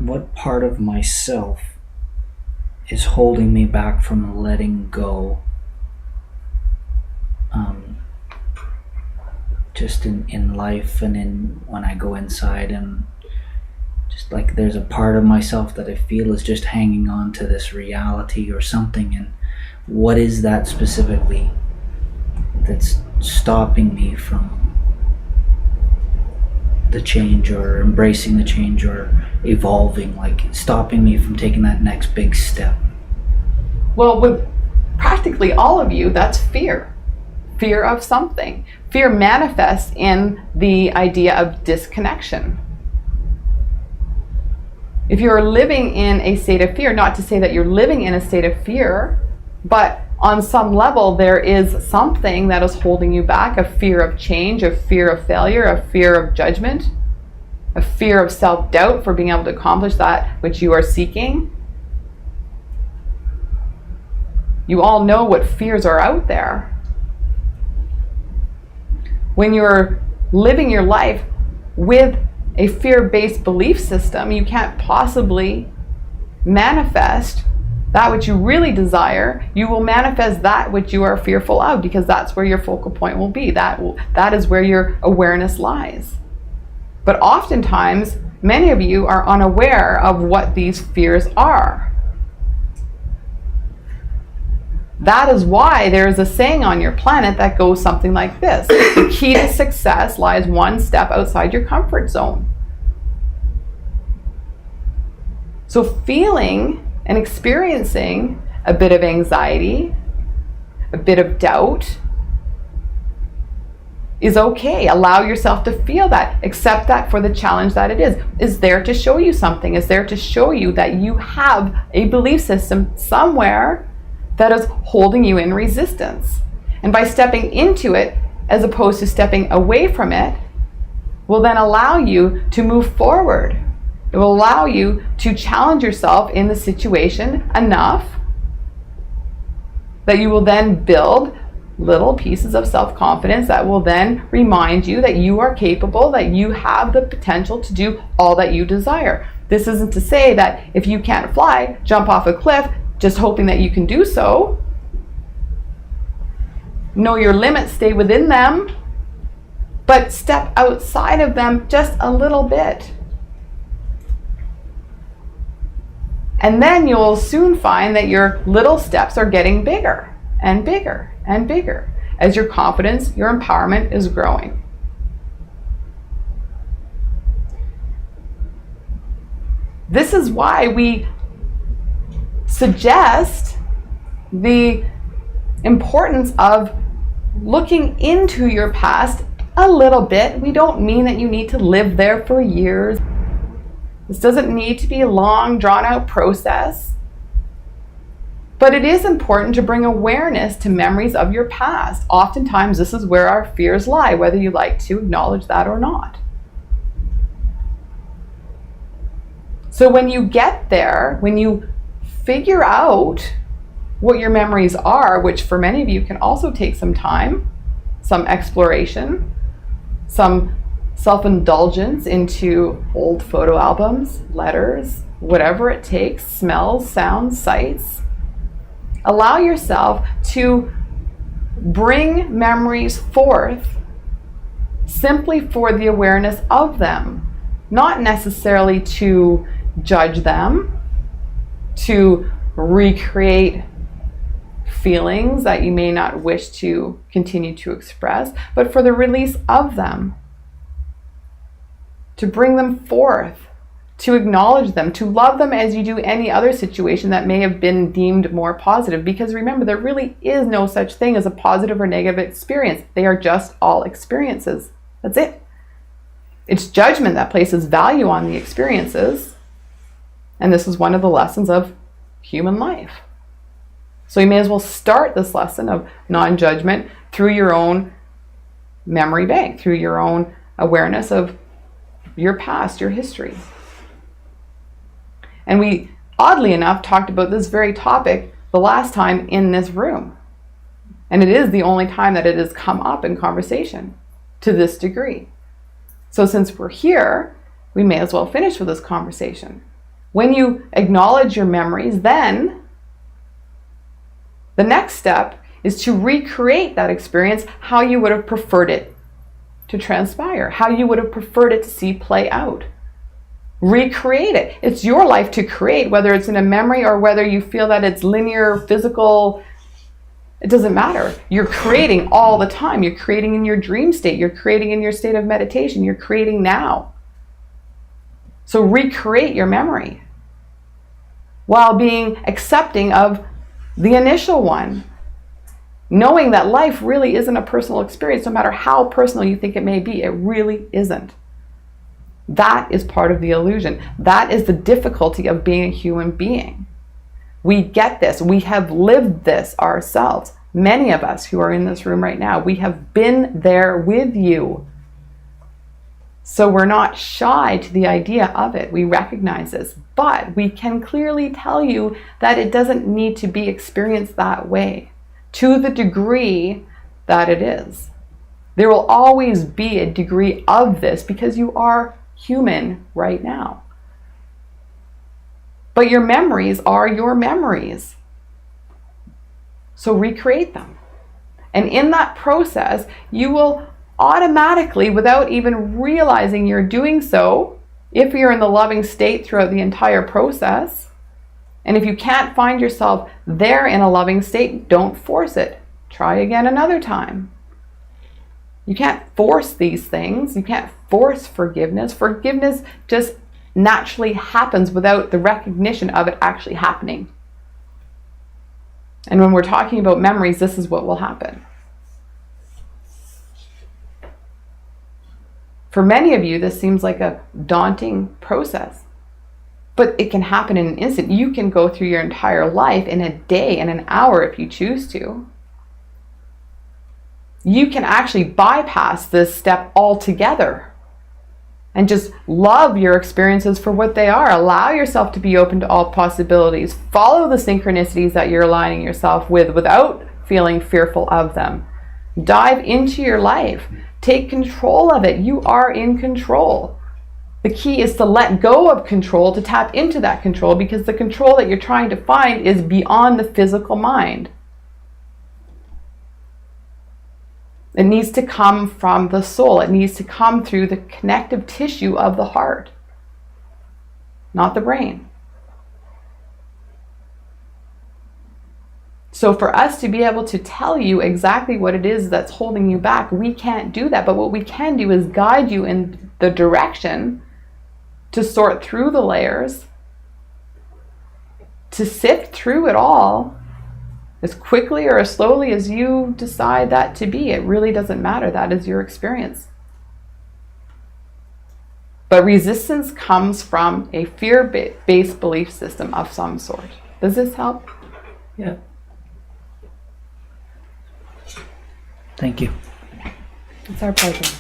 what part of myself is holding me back from letting go, just in life and in when I go inside, and just like there's a part of myself that I feel is just hanging on to this reality or something. And what is that specifically that's stopping me from the change, or embracing the change, or evolving, like stopping me from taking that next big step? Well, with practically all of you, that's fear. Fear of something. Fear manifests in the idea of disconnection. If you're living in a state of fear, not to say that you're living in a state of fear, but on some level there is something that is holding you back, a fear of change, a fear of failure, a fear of judgment, a fear of self-doubt for being able to accomplish that which you are seeking. You all know what fears are out there. When you're living your life with a fear-based belief system, you can't possibly manifest that which you really desire. You will manifest that which you are fearful of, because that's where your focal point will be. That is where your awareness lies. But oftentimes, many of you are unaware of what these fears are. That is why there is a saying on your planet that goes something like this: the key to success lies one step outside your comfort zone. So feeling and experiencing a bit of anxiety, a bit of doubt, is okay. Allow yourself to feel that. Accept that for the challenge that it is. Is there to show you something. Is there to show you that you have a belief system somewhere that is holding you in resistance. And by stepping into it, as opposed to stepping away from it, will then allow you to move forward. It will allow you to challenge yourself in the situation enough that you will then build little pieces of self-confidence that will then remind you that you are capable, that you have the potential to do all that you desire. This isn't to say that if you can't fly, jump off a cliff, just hoping that you can do so. Know your limits, stay within them, but step outside of them just a little bit. And then you'll soon find that your little steps are getting bigger and bigger and bigger as your confidence, your empowerment is growing. This is why we suggest the importance of looking into your past a little bit. We don't mean that you need to live there for years. This doesn't need to be a long, drawn-out process. But it is important to bring awareness to memories of your past. Oftentimes, this is where our fears lie, whether you like to acknowledge that or not. So when you get there, when you figure out what your memories are, which for many of you can also take some time, some exploration, some self-indulgence into old photo albums, letters, whatever it takes, smells, sounds, sights. Allow yourself to bring memories forth simply for the awareness of them, not necessarily to judge them, to recreate feelings that you may not wish to continue to express, but for the release of them, to bring them forth, to acknowledge them, to love them as you do any other situation that may have been deemed more positive. Because remember, there really is no such thing as a positive or negative experience. They are just all experiences. That's it. It's judgment that places value on the experiences. And this is one of the lessons of human life. So you may as well start this lesson of non-judgment through your own memory bank, through your own awareness of your past, your history. And we, oddly enough, talked about this very topic the last time in this room. And it is the only time that it has come up in conversation to this degree. So since we're here, we may as well finish with this conversation. When you acknowledge your memories, then the next step is to recreate that experience how you would have preferred it to transpire, how you would have preferred it to see play out. Recreate it. It's your life to create, whether it's in a memory or whether you feel that it's linear, physical. It doesn't matter. You're creating all the time. You're creating in your dream state. You're creating in your state of meditation. You're creating now. So recreate your memory while being accepting of the initial one. Knowing that life really isn't a personal experience, no matter how personal you think it may be, it really isn't. That is part of the illusion. That is the difficulty of being a human being. We get this. We have lived this ourselves. Many of us who are in this room right now, we have been there with you. So we're not shy to the idea of it. We recognize this. But we can clearly tell you that it doesn't need to be experienced that way to the degree that it is. There will always be a degree of this because you are human right now. But your memories are your memories. So recreate them. And in that process, you will automatically, without even realizing you're doing so, if you're in the loving state throughout the entire process, and if you can't find yourself there in a loving state, don't force it. Try again another time. You can't force these things. You can't force forgiveness. Forgiveness just naturally happens without the recognition of it actually happening. And when we're talking about memories, this is what will happen. For many of you, this seems like a daunting process, but it can happen in an instant. You can go through your entire life in a day, in an hour if you choose to. You can actually bypass this step altogether and just love your experiences for what they are. Allow yourself to be open to all possibilities. Follow the synchronicities that you're aligning yourself with without feeling fearful of them. Dive into your life. Take control of it. You are in control. The key is to let go of control, to tap into that control, because the control that you're trying to find is beyond the physical mind. It needs to come from the soul. It needs to come through the connective tissue of the heart, not the brain. So for us to be able to tell you exactly what it is that's holding you back, we can't do that. But what we can do is guide you in the direction to sort through the layers, to sift through it all as quickly or as slowly as you decide that to be. It really doesn't matter. That is your experience. But resistance comes from a fear-based belief system of some sort. Does this help? Yeah. Thank you. It's our pleasure.